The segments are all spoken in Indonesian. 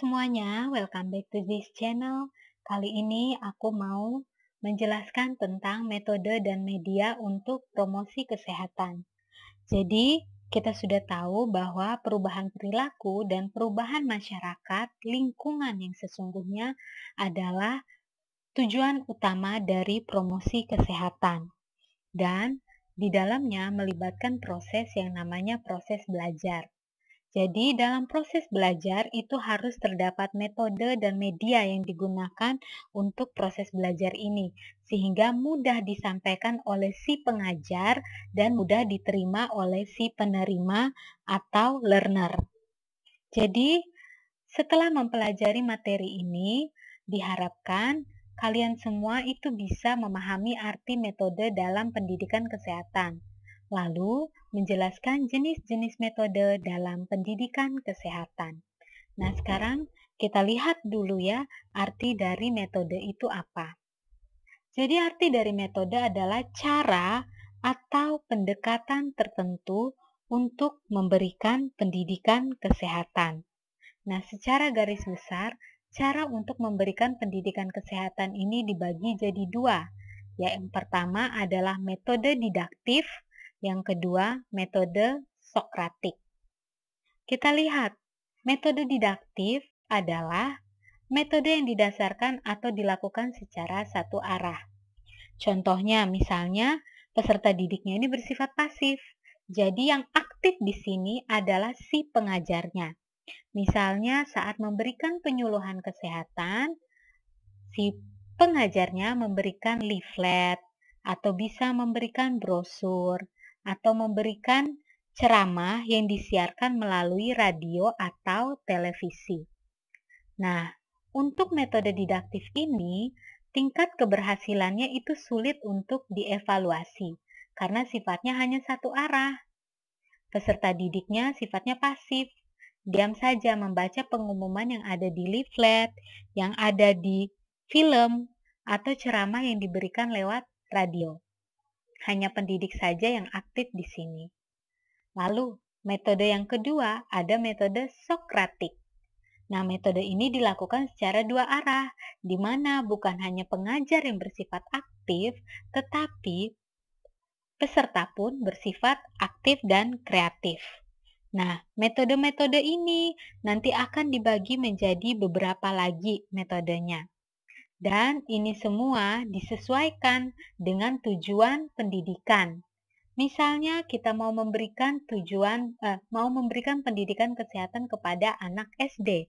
semuanya, welcome back to this channel. Kali ini aku mau menjelaskan tentang metode dan media untuk promosi kesehatan. Jadi, kita sudah tahu bahwa perubahan perilaku dan perubahan masyarakat, lingkungan yang sesungguhnya adalah tujuan utama dari promosi kesehatan. Dan di dalamnya melibatkan proses yang namanya proses belajar. Jadi, dalam proses belajar itu harus terdapat metode dan media yang digunakan untuk proses belajar ini, sehingga mudah disampaikan oleh si pengajar dan mudah diterima oleh si penerima atau learner. Jadi, setelah mempelajari materi ini, diharapkan kalian semua itu bisa memahami arti metode dalam pendidikan kesehatan. Lalu, menjelaskan jenis-jenis metode dalam pendidikan kesehatan. Nah, sekarang kita lihat dulu ya, arti dari metode itu apa. Jadi, arti dari metode adalah cara atau pendekatan tertentu untuk memberikan pendidikan kesehatan. Nah, secara garis besar, cara untuk memberikan pendidikan kesehatan ini dibagi jadi dua. Yang pertama adalah metode didaktif, yang kedua metode sokratik. Kita lihat, metode didaktif adalah metode yang didasarkan atau dilakukan secara satu arah. Contohnya, misalnya peserta didiknya ini bersifat pasif. Jadi yang aktif di sini adalah si pengajarnya. Misalnya saat memberikan penyuluhan kesehatan, si pengajarnya memberikan leaflet, atau bisa memberikan brosur, atau memberikan ceramah yang disiarkan melalui radio atau televisi. Nah, untuk metode didaktif ini, tingkat keberhasilannya itu sulit untuk dievaluasi, karena sifatnya hanya satu arah. Peserta didiknya sifatnya pasif, diam saja membaca pengumuman yang ada di leaflet, yang ada di film, atau ceramah yang diberikan lewat radio. Hanya pendidik saja yang aktif di sini. Lalu, metode yang kedua ada metode sokratik. Nah, metode ini dilakukan secara dua arah, di mana bukan hanya pengajar yang bersifat aktif, tetapi peserta pun bersifat aktif dan kreatif. Nah, metode-metode ini nanti akan dibagi menjadi beberapa lagi metodenya. Dan ini semua disesuaikan dengan tujuan pendidikan. Misalnya kita mau memberikan pendidikan kesehatan kepada anak SD,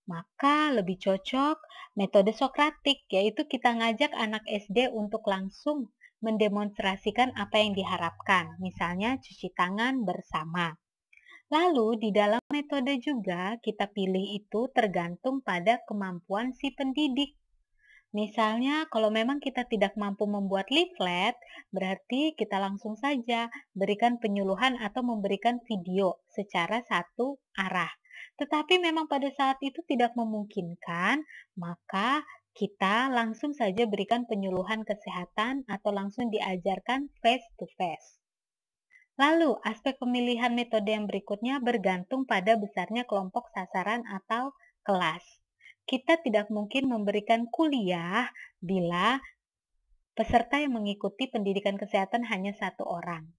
maka lebih cocok metode sokratik, yaitu kita ngajak anak SD untuk langsung mendemonstrasikan apa yang diharapkan, misalnya cuci tangan bersama. Lalu di dalam metode juga kita pilih itu tergantung pada kemampuan si pendidik. Misalnya, kalau memang kita tidak mampu membuat leaflet, berarti kita langsung saja berikan penyuluhan atau memberikan video secara satu arah. Tetapi memang pada saat itu tidak memungkinkan, maka kita langsung saja berikan penyuluhan kesehatan atau langsung diajarkan face to face. Lalu, aspek pemilihan metode yang berikutnya bergantung pada besarnya kelompok sasaran atau kelas. Kita tidak mungkin memberikan kuliah bila peserta yang mengikuti pendidikan kesehatan hanya satu orang.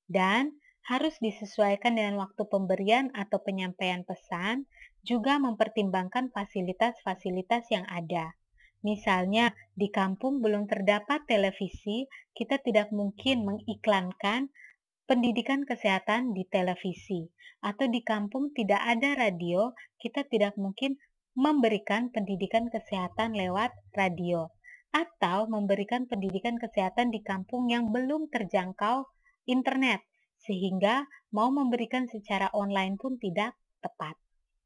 Dan harus disesuaikan dengan waktu pemberian atau penyampaian pesan, juga mempertimbangkan fasilitas-fasilitas yang ada. Misalnya, di kampung belum terdapat televisi, kita tidak mungkin mengiklankan pendidikan kesehatan di televisi. Atau di kampung tidak ada radio, kita tidak mungkin memberikan pendidikan kesehatan lewat radio, atau memberikan pendidikan kesehatan di kampung yang belum terjangkau internet, sehingga mau memberikan secara online pun tidak tepat.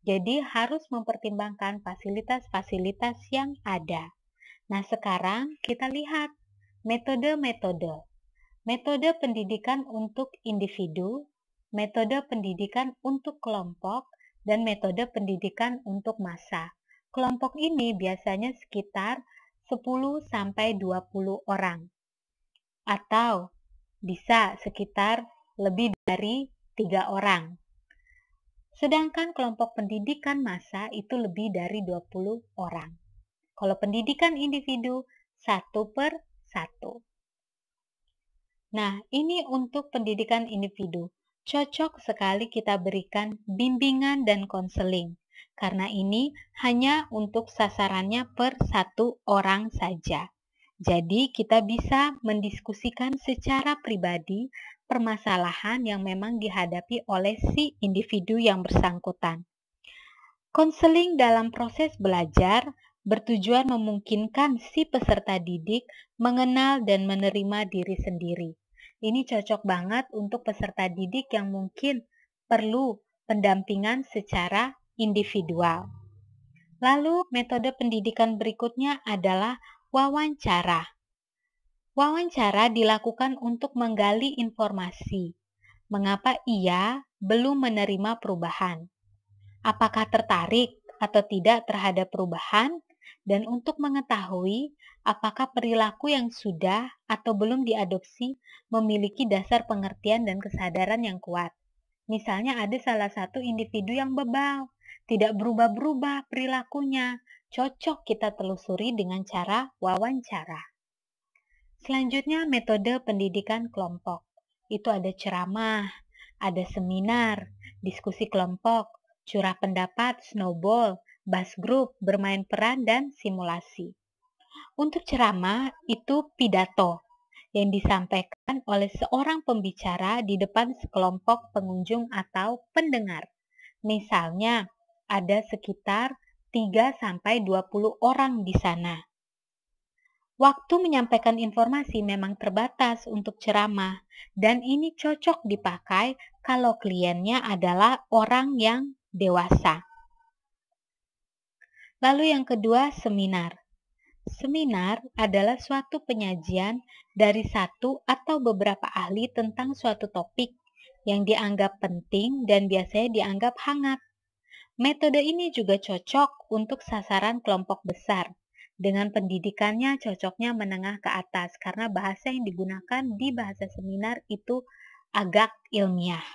Jadi harus mempertimbangkan fasilitas-fasilitas yang ada. Nah, sekarang kita lihat metode-metode. Metode pendidikan untuk individu, metode pendidikan untuk kelompok, dan metode pendidikan untuk massa. Kelompok ini biasanya sekitar 10-20 orang. Atau bisa sekitar lebih dari 3 orang. Sedangkan kelompok pendidikan massa itu lebih dari 20 orang. Kalau pendidikan individu, 1/1. Nah, ini untuk pendidikan individu. Cocok sekali kita berikan bimbingan dan konseling, karena ini hanya untuk sasarannya per 1 orang saja. Jadi, kita bisa mendiskusikan secara pribadi permasalahan yang memang dihadapi oleh si individu yang bersangkutan. Konseling dalam proses belajar bertujuan memungkinkan si peserta didik mengenal dan menerima diri sendiri. Ini cocok banget untuk peserta didik yang mungkin perlu pendampingan secara individual. Lalu, metode pendidikan berikutnya adalah wawancara. Wawancara dilakukan untuk menggali informasi. Mengapa ia belum menerima perubahan? Apakah tertarik atau tidak terhadap perubahan? Dan untuk mengetahui apakah perilaku yang sudah atau belum diadopsi memiliki dasar pengertian dan kesadaran yang kuat. Misalnya ada salah satu individu yang bebal, tidak berubah-berubah perilakunya. Cocok kita telusuri dengan cara wawancara. Selanjutnya, metode pendidikan kelompok. Itu ada ceramah, ada seminar, diskusi kelompok, curah pendapat, snowball, bus group, bermain peran, dan simulasi. Untuk ceramah, itu pidato yang disampaikan oleh seorang pembicara di depan sekelompok pengunjung atau pendengar. Misalnya, ada sekitar 3-20 orang di sana. Waktu menyampaikan informasi memang terbatas untuk ceramah, dan ini cocok dipakai kalau kliennya adalah orang yang dewasa. Lalu yang kedua, seminar. Seminar adalah suatu penyajian dari satu atau beberapa ahli tentang suatu topik yang dianggap penting dan biasanya dianggap hangat. Metode ini juga cocok untuk sasaran kelompok besar. Dengan pendidikannya cocoknya menengah ke atas karena bahasa yang digunakan di bahasa seminar itu agak ilmiah.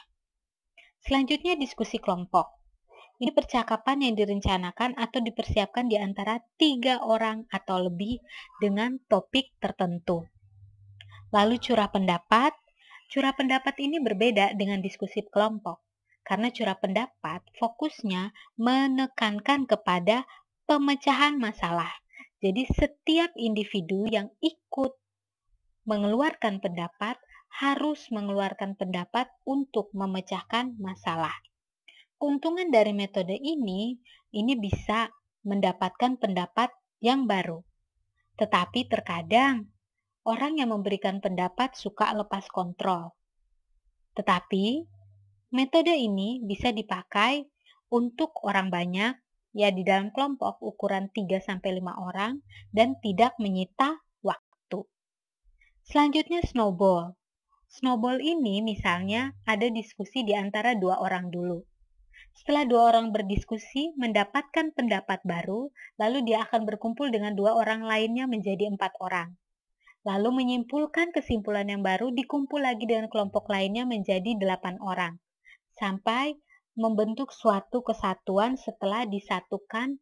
Selanjutnya diskusi kelompok. Ini percakapan yang direncanakan atau dipersiapkan di antara 3 orang atau lebih dengan topik tertentu. Lalu curah pendapat. Curah pendapat ini berbeda dengan diskusi kelompok. Karena curah pendapat fokusnya menekankan kepada pemecahan masalah. Jadi setiap individu yang ikut mengeluarkan pendapat harus mengeluarkan pendapat untuk memecahkan masalah. Keuntungan dari metode ini bisa mendapatkan pendapat yang baru. Tetapi terkadang orang yang memberikan pendapat suka lepas kontrol. Tetapi metode ini bisa dipakai untuk orang banyak, ya di dalam kelompok ukuran 3-5 orang dan tidak menyita waktu. Selanjutnya snowball. Snowball ini misalnya ada diskusi di antara 2 orang dulu. Setelah 2 orang berdiskusi, mendapatkan pendapat baru, lalu dia akan berkumpul dengan 2 orang lainnya menjadi 4 orang. Lalu menyimpulkan kesimpulan yang baru, dikumpul lagi dengan kelompok lainnya menjadi 8 orang. Sampai membentuk suatu kesatuan setelah disatukan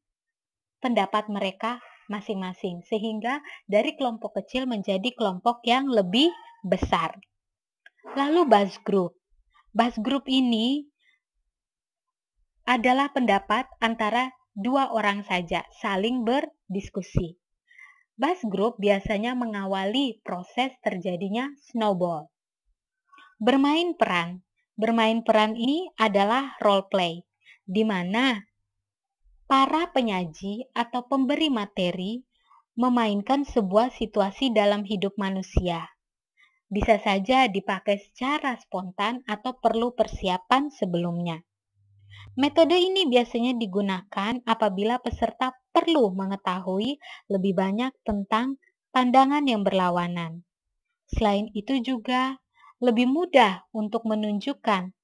pendapat mereka masing-masing. Sehingga dari kelompok kecil menjadi kelompok yang lebih besar. Lalu bus group. Bus group ini adalah pendapat antara 2 orang saja, saling berdiskusi. Bus group biasanya mengawali proses terjadinya snowball. Bermain peran. Bermain peran ini adalah role play, di mana para penyaji atau pemberi materi memainkan sebuah situasi dalam hidup manusia. Bisa saja dipakai secara spontan atau perlu persiapan sebelumnya. Metode ini biasanya digunakan apabila peserta perlu mengetahui lebih banyak tentang pandangan yang berlawanan. Selain itu juga lebih mudah untuk menunjukkan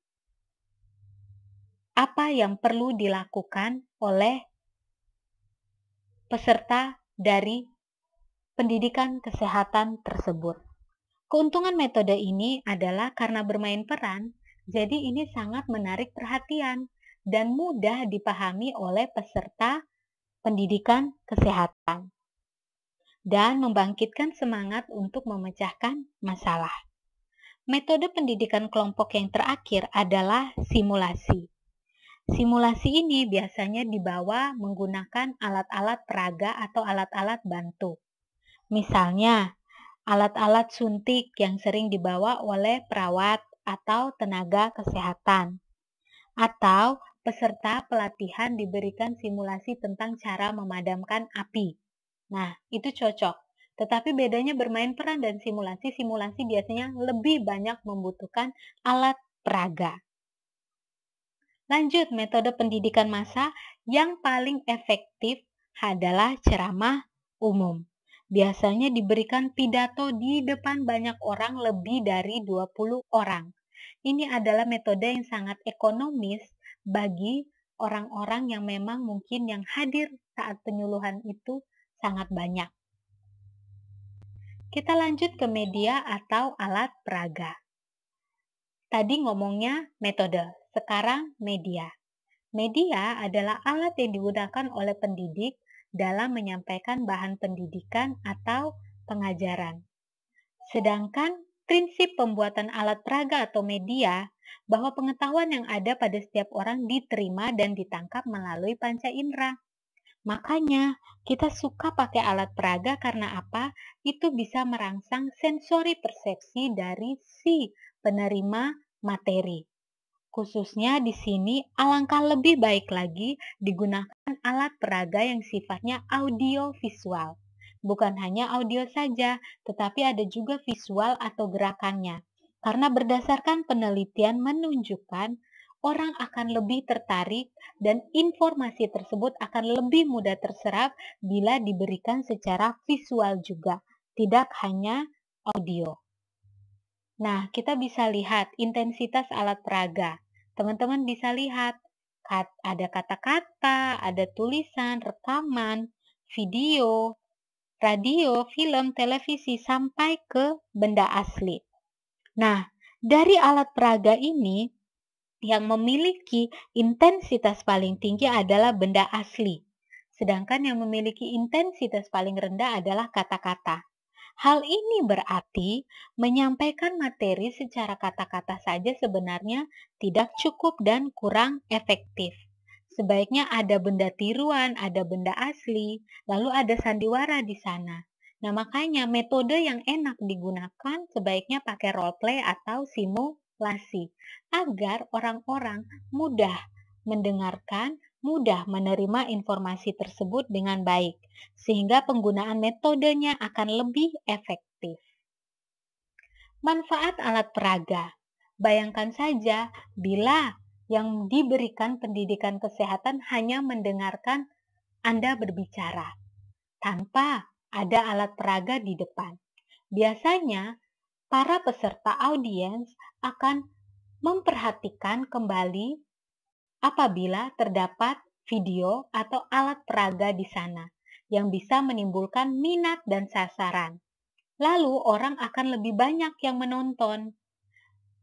apa yang perlu dilakukan oleh peserta dari pendidikan kesehatan tersebut. Keuntungan metode ini adalah karena bermain peran, jadi ini sangat menarik perhatian. dan mudah dipahami oleh peserta pendidikan kesehatan, dan membangkitkan semangat untuk memecahkan masalah. Metode pendidikan kelompok yang terakhir adalah simulasi. Simulasi ini biasanya dibawa menggunakan alat-alat peraga atau alat-alat bantu. Misalnya, alat-alat suntik yang sering dibawa oleh perawat atau tenaga kesehatan. Atau peserta pelatihan diberikan simulasi tentang cara memadamkan api. Nah, itu cocok. Tetapi bedanya bermain peran dan simulasi biasanya lebih banyak membutuhkan alat peraga. Lanjut, metode pendidikan massa yang paling efektif adalah ceramah umum. Biasanya diberikan pidato di depan banyak orang, lebih dari 20 orang. Ini adalah metode yang sangat ekonomis bagi orang-orang yang memang mungkin yang hadir saat penyuluhan itu sangat banyak. Kita lanjut ke media atau alat peraga. Tadi ngomongnya metode, sekarang media. Media adalah alat yang digunakan oleh pendidik dalam menyampaikan bahan pendidikan atau pengajaran. Sedangkan prinsip pembuatan alat peraga atau media, bahwa pengetahuan yang ada pada setiap orang diterima dan ditangkap melalui panca indera. Makanya kita suka pakai alat peraga karena apa? Itu bisa merangsang sensori persepsi dari si penerima materi. Khususnya di sini alangkah lebih baik lagi digunakan alat peraga yang sifatnya audio visual. Bukan hanya audio saja, tetapi ada juga visual atau gerakannya. Karena berdasarkan penelitian menunjukkan orang akan lebih tertarik dan informasi tersebut akan lebih mudah terserap bila diberikan secara visual juga, tidak hanya audio. Nah, kita bisa lihat intensitas alat peraga. Teman-teman bisa lihat, ada kata-kata, ada tulisan, rekaman, video, radio, film, televisi, sampai ke benda asli. Nah, dari alat peraga ini, yang memiliki intensitas paling tinggi adalah benda asli. Sedangkan yang memiliki intensitas paling rendah adalah kata-kata. Hal ini berarti menyampaikan materi secara kata-kata saja sebenarnya tidak cukup dan kurang efektif. Sebaiknya ada benda tiruan, ada benda asli, lalu ada sandiwara di sana. Nah, makanya metode yang enak digunakan sebaiknya pakai role play atau simulasi agar orang-orang mudah mendengarkan, mudah menerima informasi tersebut dengan baik, sehingga penggunaan metodenya akan lebih efektif. Manfaat alat peraga. Bayangkan saja bila yang diberikan pendidikan kesehatan hanya mendengarkan Anda berbicara, tanpa ada alat peraga di depan. Biasanya, para peserta audiens akan memperhatikan kembali apabila terdapat video atau alat peraga di sana yang bisa menimbulkan minat dan sasaran. Lalu orang akan lebih banyak yang menonton.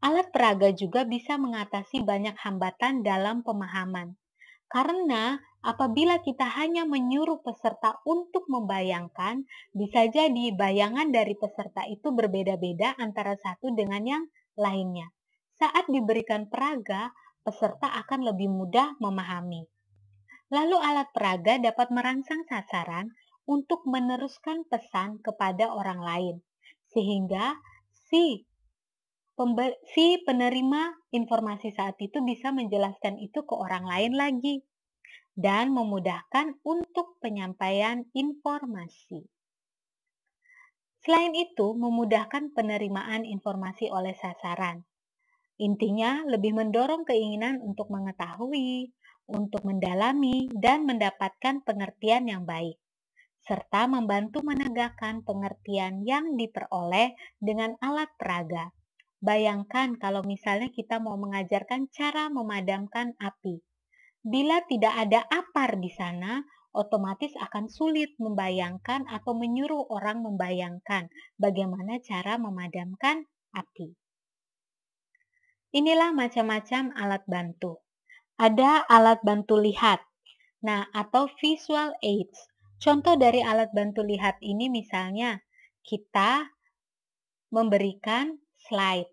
Alat peraga juga bisa mengatasi banyak hambatan dalam pemahaman. Karena apabila kita hanya menyuruh peserta untuk membayangkan, bisa jadi bayangan dari peserta itu berbeda-beda antara satu dengan yang lainnya. Saat diberikan peraga, peserta akan lebih mudah memahami. Lalu alat peraga dapat merangsang sasaran untuk meneruskan pesan kepada orang lain, sehingga si penerima informasi saat itu bisa menjelaskan itu ke orang lain lagi dan memudahkan untuk penyampaian informasi. Selain itu, memudahkan penerimaan informasi oleh sasaran. Intinya, lebih mendorong keinginan untuk mengetahui, untuk mendalami, dan mendapatkan pengertian yang baik, serta membantu menegakkan pengertian yang diperoleh dengan alat peraga. Bayangkan kalau misalnya kita mau mengajarkan cara memadamkan api. Bila tidak ada apar di sana, otomatis akan sulit membayangkan atau menyuruh orang membayangkan bagaimana cara memadamkan api. Inilah macam-macam alat bantu. Ada alat bantu lihat, nah atau visual aids. Contoh dari alat bantu lihat ini misalnya kita memberikan slide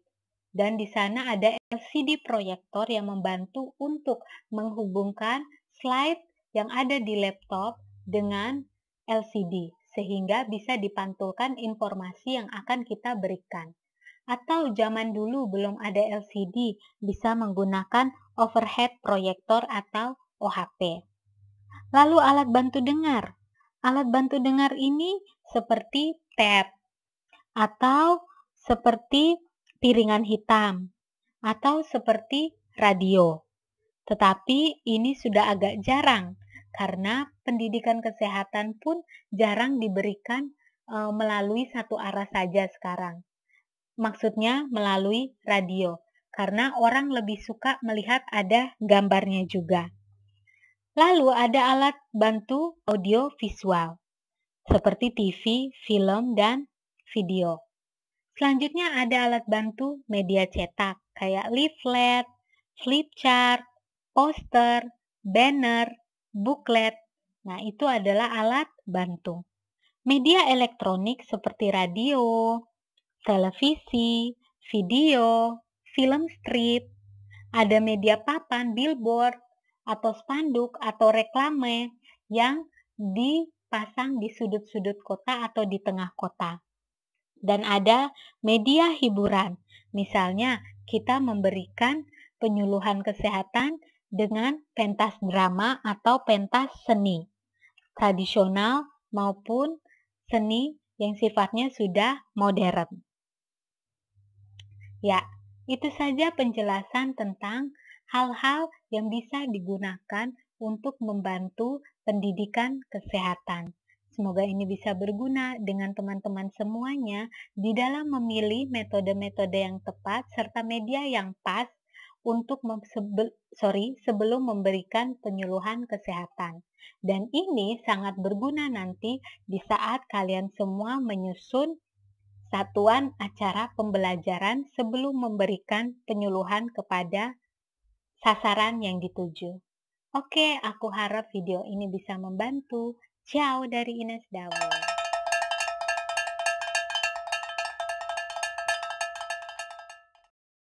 dan di sana ada LCD proyektor yang membantu untuk menghubungkan slide yang ada di laptop dengan LCD sehingga bisa dipantulkan informasi yang akan kita berikan. Atau zaman dulu belum ada LCD, bisa menggunakan overhead proyektor atau OHP. Lalu alat bantu dengar. Alat bantu dengar ini seperti tab atau seperti piringan hitam atau seperti radio. Tetapi ini sudah agak jarang karena pendidikan kesehatan pun jarang diberikan melalui satu arah saja sekarang. Maksudnya melalui radio, karena orang lebih suka melihat ada gambarnya juga. Lalu ada alat bantu audio visual, seperti TV, film, dan video. Selanjutnya ada alat bantu media cetak, kayak leaflet, flip chart, poster, banner, booklet. Nah, itu adalah alat bantu. Media elektronik seperti radio, televisi, video, film strip, ada media papan, billboard, atau spanduk atau reklame yang dipasang di sudut-sudut kota atau di tengah kota. Dan ada media hiburan, misalnya kita memberikan penyuluhan kesehatan dengan pentas drama atau pentas seni, tradisional maupun seni yang sifatnya sudah modern. Ya, itu saja penjelasan tentang hal-hal yang bisa digunakan untuk membantu pendidikan kesehatan. Semoga ini bisa berguna dengan teman-teman semuanya di dalam memilih metode-metode yang tepat serta media yang pas untuk sebelum memberikan penyuluhan kesehatan. Dan ini sangat berguna nanti di saat kalian semua menyusun satuan acara pembelajaran sebelum memberikan penyuluhan kepada sasaran yang dituju. Oke, aku harap video ini bisa membantu. Ciao dari Ines Dawo.